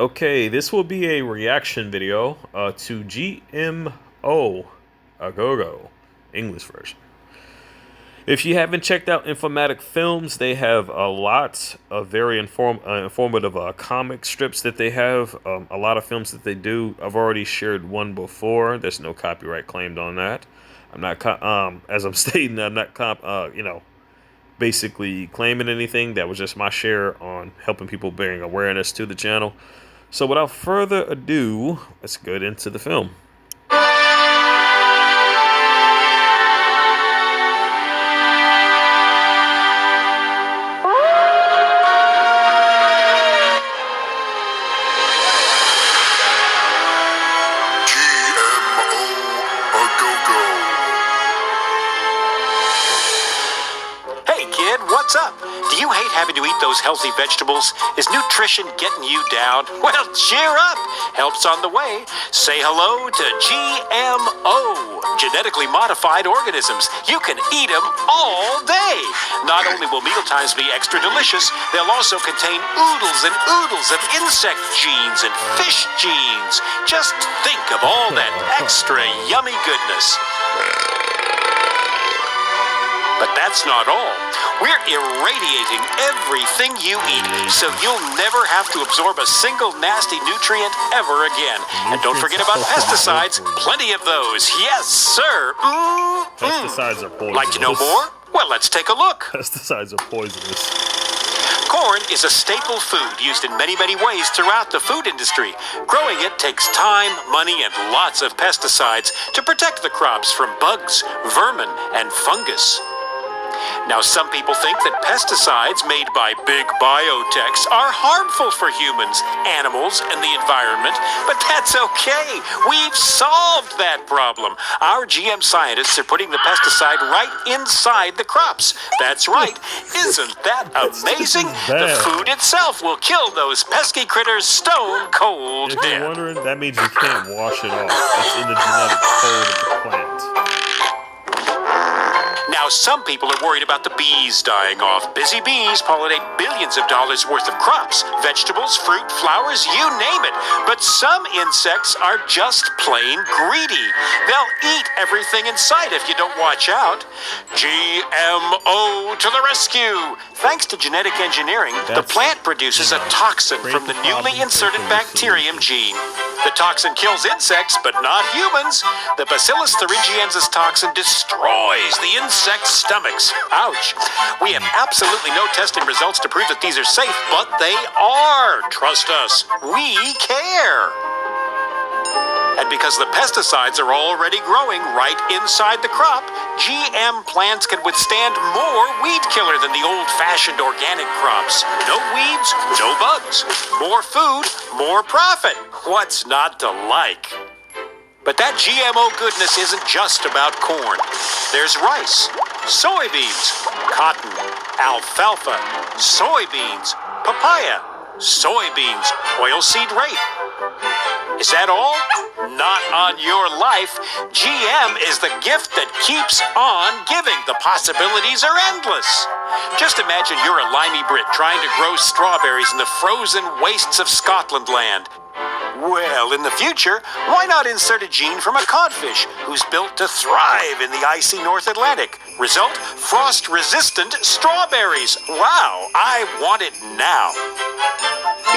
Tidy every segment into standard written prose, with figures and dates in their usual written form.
Okay, this will be a reaction video to GMO-A-Go-Go, English version. If you haven't checked out Informatic Films, they have a lot of very informative comic strips that they have. A lot of films that they do. I've already shared one before. There's no copyright claimed on that. I'm not, as I'm stating, I'm not, basically claiming anything. That was just my share on helping people bring awareness to the channel. So without further ado, let's get into the film. GMO-A-Go-Go. Hey kid, what's up? Do you hate having to eat those healthy vegetables? Is nutrition getting you down? Well, cheer up! Help's on the way. Say hello to GMO, genetically modified organisms. You can eat them all day. Not only will mealtimes be extra delicious, they'll also contain oodles and oodles of insect genes and fish genes. Just think of all that extra yummy goodness. But that's not all. We're irradiating everything you eat, so you'll never have to absorb a single nasty nutrient ever again. And don't forget about pesticides. Plenty of those. Yes, sir. Pesticides are poisonous. Like to know more? Well, let's take a look. Pesticides are poisonous. Corn is a staple food used in many, many ways throughout the food industry. Growing it takes time, money, and lots of pesticides to protect the crops from bugs, vermin, and fungus. Now, some people think that pesticides made by big biotechs are harmful for humans, animals, and the environment, but that's okay. We've solved that problem. Our GM scientists are putting the pesticide right inside the crops. That's right. Isn't that amazing? The food itself will kill those pesky critters stone cold If dead. you're wondering, that means you can't wash it off. It's in the genetic code of the plant. Now, some people are worried about the bees dying off. Busy bees pollinate billions of dollars worth of crops, vegetables, fruit, flowers, you name it. But some insects are just plain greedy. They'll eat everything in sight if you don't watch out. GMO to the rescue! Thanks to genetic engineering, the plant produces a toxin from the newly inserted bacterium gene. The toxin kills insects, but not humans. The Bacillus thuringiensis toxin destroys the insects' stomachs. Ouch. We have absolutely no testing results to prove that these are safe, but they are. Trust us. We care. And because the pesticides are already growing right inside the crop, GM plants can withstand more weed killer than the old-fashioned organic crops. No weeds, no bugs. More food, more profit. What's not to like? But that GMO goodness isn't just about corn. There's rice, soybeans, cotton, alfalfa, soybeans, papaya, soybeans, oilseed rape. Is that all? Not on your life. GM is the gift that keeps on giving. The possibilities are endless. Just imagine you're a limey Brit trying to grow strawberries in the frozen wastes of Scotland land. Well, in the future, why not insert a gene from a codfish who's built to thrive in the icy North Atlantic? Result, frost-resistant strawberries. Wow, I want it now.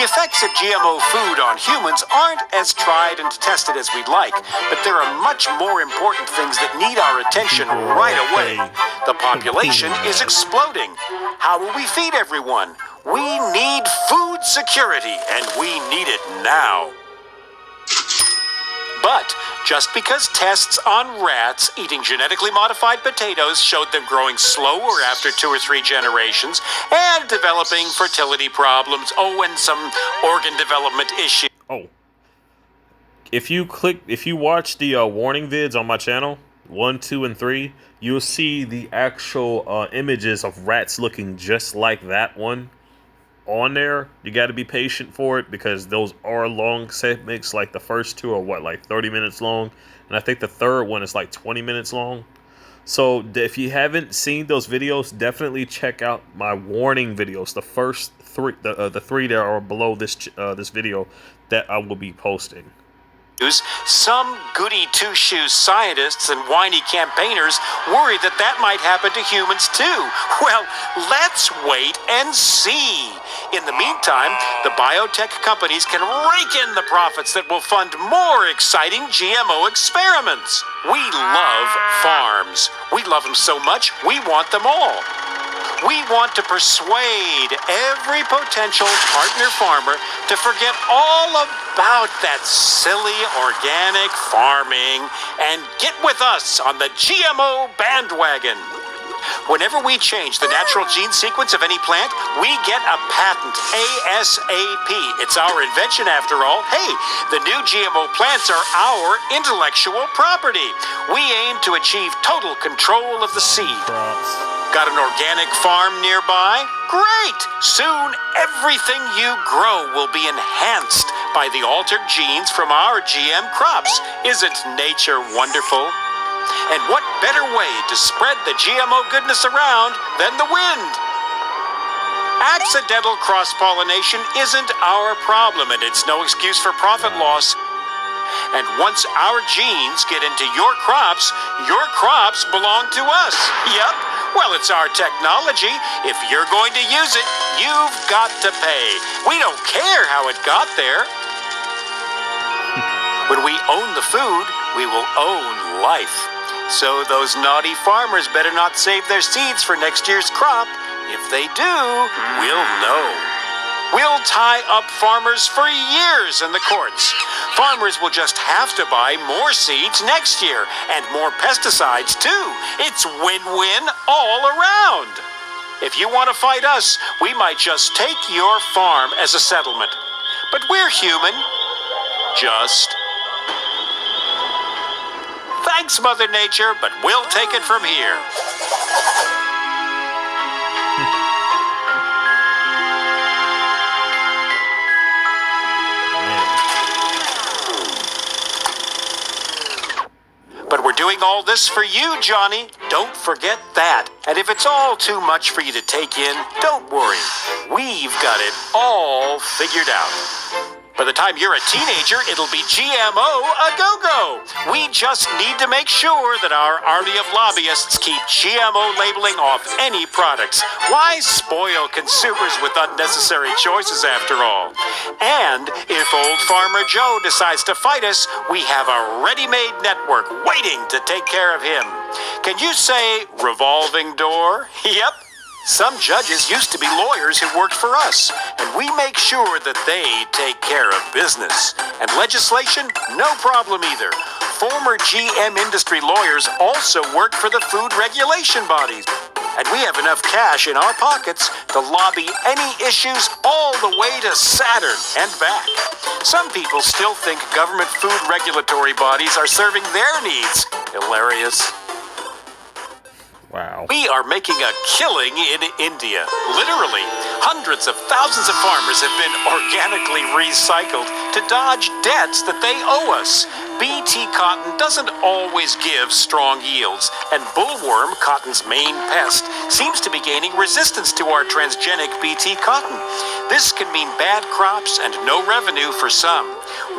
The effects of GMO food on humans aren't as tried and tested as we'd like, but there are much more important things that need our attention right away. The population is exploding. How will we feed everyone? We need food security, and we need it now. But just because tests on rats eating genetically modified potatoes showed them growing slower after 2 or 3 generations and developing fertility problems, and some organ development issues. Oh. If you watch the warning vids on my channel, 1, 2, and 3, you'll see the actual images of rats looking just like that one on there. You got to be patient for it because those are long segments. Like the first 2 are like 30 minutes long, and I think the third one is like 20 minutes long. So if you haven't seen those videos, definitely check out my warning videos, the first the three that are below this video that I will be posting. Some goody two-shoes scientists and whiny campaigners worry that that might happen to humans too. Well, let's wait and see. In the meantime, the biotech companies can rake in the profits that will fund more exciting GMO experiments. We love farms. We love them so much, we want them all. We want to persuade every potential partner farmer to forget all about that silly organic farming and get with us on the GMO bandwagon. Whenever we change the natural gene sequence of any plant, we get a patent, ASAP. It's our invention after all. Hey, the new GMO plants are our intellectual property. We aim to achieve total control of the seed. Got an organic farm nearby? Great! Soon, everything you grow will be enhanced by the altered genes from our GM crops. Isn't nature wonderful? And what better way to spread the GMO goodness around than the wind? Accidental cross-pollination isn't our problem, and it's no excuse for profit loss. And once our genes get into your crops belong to us. Yep. Well, it's our technology. If you're going to use it, you've got to pay. We don't care how it got there. When we own the food, we will own life. So those naughty farmers better not save their seeds for next year's crop. If they do, we'll know. We'll tie up farmers for years in the courts. Farmers will just have to buy more seeds next year and more pesticides too. It's win-win all around. If you want to fight us, we might just take your farm as a settlement. But we're human. Just. Thanks, Mother Nature, but we'll take it from here. But we're doing all this for you, Johnny. Don't forget that. And if it's all too much for you to take in, don't worry. We've got it all figured out. By the time you're a teenager, it'll be GMO-A-Go-Go. We just need to make sure that our army of lobbyists keep GMO labeling off any products. Why spoil consumers with unnecessary choices after all? And if old Farmer Joe decides to fight us, we have a ready-made network waiting to take care of him. Can you say revolving door? Yep. Some judges used to be lawyers who worked for us, and we make sure that they take care of business. And legislation, no problem either. Former GM industry lawyers also work for the food regulation bodies. And we have enough cash in our pockets to lobby any issues all the way to Saturn and back. Some people still think government food regulatory bodies are serving their needs. Hilarious. Wow. We are making a killing in India. Literally, hundreds of thousands of farmers have been organically recycled to dodge debts that they owe us. BT cotton doesn't always give strong yields, and bollworm, cotton's main pest, seems to be gaining resistance to our transgenic BT cotton. This can mean bad crops and no revenue for some.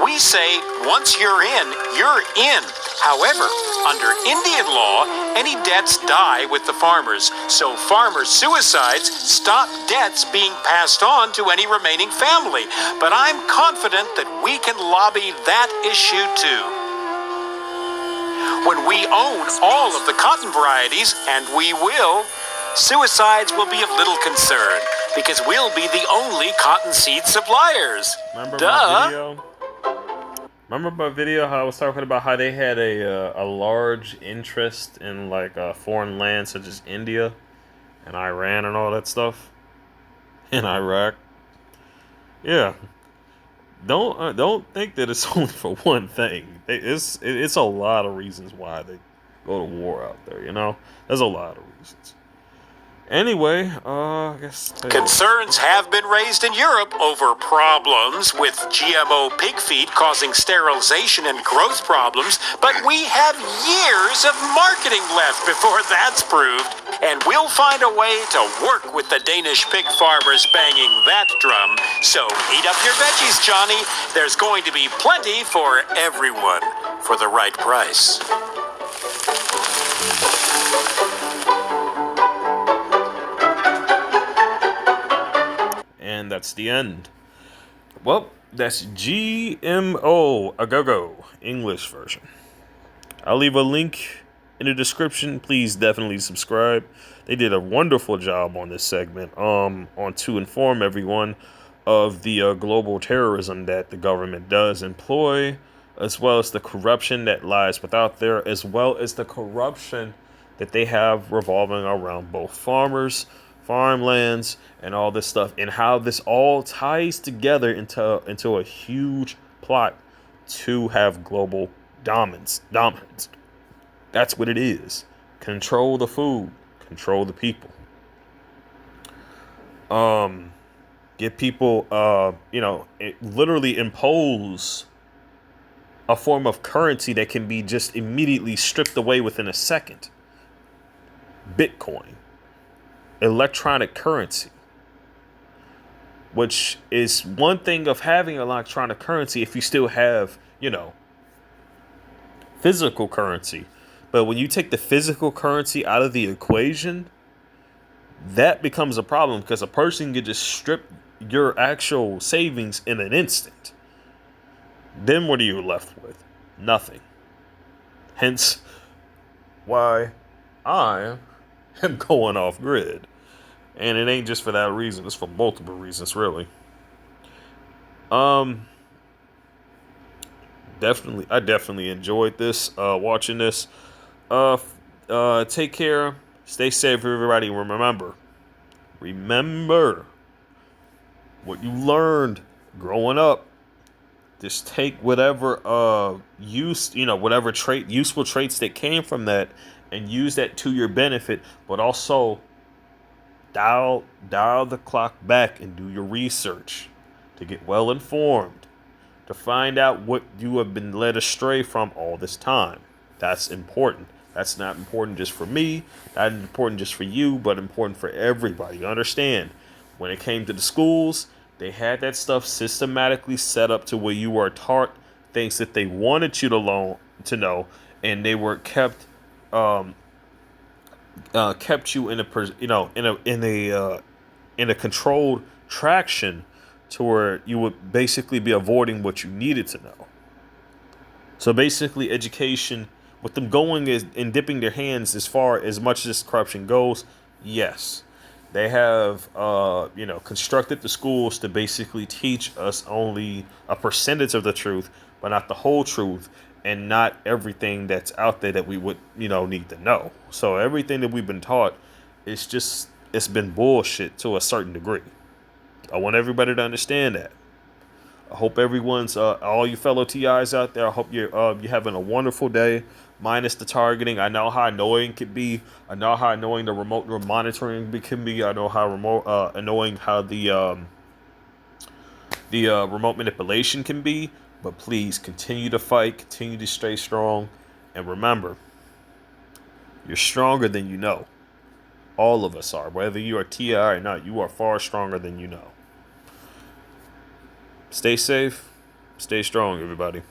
We say, once you're in, you're in. However, under Indian law, any debts die with the farmers, so farmer suicides stop debts being passed on to any remaining family. But I'm confident that we can lobby that issue too. When we own all of the cotton varieties, and we will, suicides will be of little concern, because we'll be the only cottonseed suppliers. Remember my video how I was talking about how they had a large interest in like foreign lands such as India and Iran and all that stuff in Iraq? Yeah, don't think that it's only for one thing. It's a lot of reasons why they go to war out there. You know, there's a lot of reasons. Anyway, I guess concerns have been raised in Europe over problems with GMO pig feed causing sterilization and growth problems, but we have years of marketing left before that's proved. And we'll find a way to work with the Danish pig farmers banging that drum. So eat up your veggies, Johnny. There's going to be plenty for everyone for the right price. And that's the end. Well, that's GMO-A-Go-Go, English version. I'll leave a link in the description. Please definitely subscribe. They did a wonderful job on this segment on to inform everyone of the global terrorism that the government does employ, as well as the corruption that lies without there, as well as the corruption that they have revolving around both farmers, farmlands, and all this stuff, and how this all ties together into a huge plot to have global dominance. That's what it is. Control the food, control the people. Get people, literally impose a form of currency that can be just immediately stripped away within a second. Bitcoin, electronic currency, which is one thing of having electronic currency if you still have, physical currency. But when you take the physical currency out of the equation, that becomes a problem, because a person can just strip your actual savings in an instant. Then what are you left with? Nothing. Hence why I am going off grid. And it ain't just for that reason. It's for multiple reasons, really. I definitely enjoyed this, watching this. Take care. Stay safe, everybody. Remember what you learned growing up. Just take whatever useful traits that came from that, and use that to your benefit, but also dial the clock back and do your research to get well informed, to find out what you have been led astray from all this time. That's important. That's not important just for me, not important just for you, but important for everybody. Understand, when it came to the schools, they had that stuff systematically set up to where you were taught things that they wanted you to know, and they were kept you in a controlled traction to where you would basically be avoiding what you needed to know. So basically, education, with them going and dipping their hands as much as corruption goes, yes, they have constructed the schools to basically teach us only a percentage of the truth, but not the whole truth, and not everything that's out there that we would need to know. So everything that we've been taught it's been bullshit to a certain degree. I want everybody to understand that. I hope everyone's all you fellow TIs out there, I hope you're having a wonderful day, minus the targeting. I know how annoying it can be. I know how annoying the remote monitoring can be. I know how annoying how the remote manipulation can be. But please continue to fight, continue to stay strong, and remember, you're stronger than you know. All of us are. Whether you are TI or not, you are far stronger than you know. Stay safe. Stay strong, everybody.